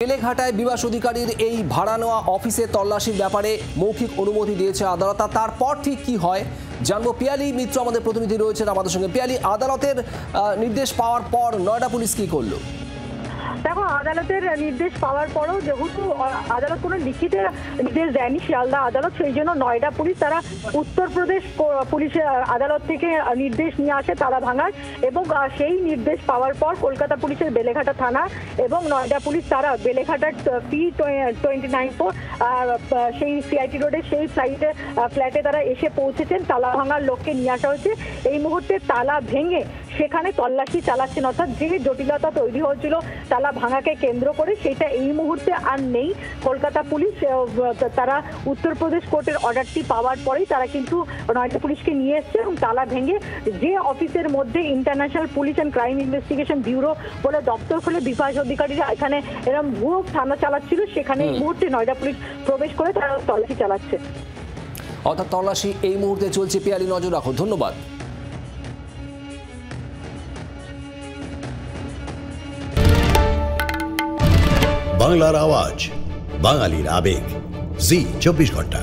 বেলেঘাটায় বিবাস অধিকারীর এই ভাড়া নেওয়া অফিসে তল্লাশির ব্যাপারে মৌখিক অনুমতি দিয়েছে আদালত। তারপর ঠিক কি হয় জানবো। পিয়ালি মিত্র আমাদের প্রতিনিধি রয়েছেন আমাদের সঙ্গে। পিয়ালি, আদালতের নির্দেশ পাওয়ার পর নয়ডা পুলিশ কি করলো? দেখো, আদালতের নির্দেশ পাওয়ার পরেও যেহেতু আদালত কোনো লিখিত নির্দেশ দেয়নি শিয়ালদা আদালত, সেই জন্য নয়ডা পুলিশ তারা উত্তরপ্রদেশ পুলিশের আদালত থেকে নির্দেশ নিয়ে আসে তালা ভাঙার, এবং সেই নির্দেশ পাওয়ার পর কলকাতা পুলিশের বেলেঘাটা থানা এবং নয়ডা পুলিশ তারা বেলেঘাটার P29 সেই সিআইটি রোডে সেই ফ্ল্যাটে তারা এসে পৌঁছেছেন। তালা ভাঙার লোককে নিয়ে আসা হয়েছে। এই মুহূর্তে তালা ভেঙে সেখানে তল্লাশি চালাচ্ছেন, অর্থাৎ যে জটিলতা তৈরি হয়েছিল তালা ভাঙাকে কেন্দ্র করে সেটা এই মুহূর্তে আর নেই। কলকাতা পুলিশ তারা উত্তরপ্রদেশ কোর্টের অর্ডারটি পাওয়ার পরেই তারা কিন্তু নয়ডা পুলিশকে নিয়ে এসছে এবং তালা ভেঙে যে অফিসের মধ্যে international police and crime investigation bureau বলে দপ্তর খুলে বিভাস অধিকারীরা এখানে এরকম ভুয়ো থানা চালাচ্ছিল, সেখানে এই মুহূর্তে নয়ডা পুলিশ প্রবেশ করে তারা তল্লাশি চালাচ্ছে। অর্থাৎ তল্লাশি এই মুহূর্তে চলছে। পিয়ালি, নজর রাখো। ধন্যবাদ। বাংলার আওয়াজ, বাঙালির আবেগ, জি 24 ঘন্টা।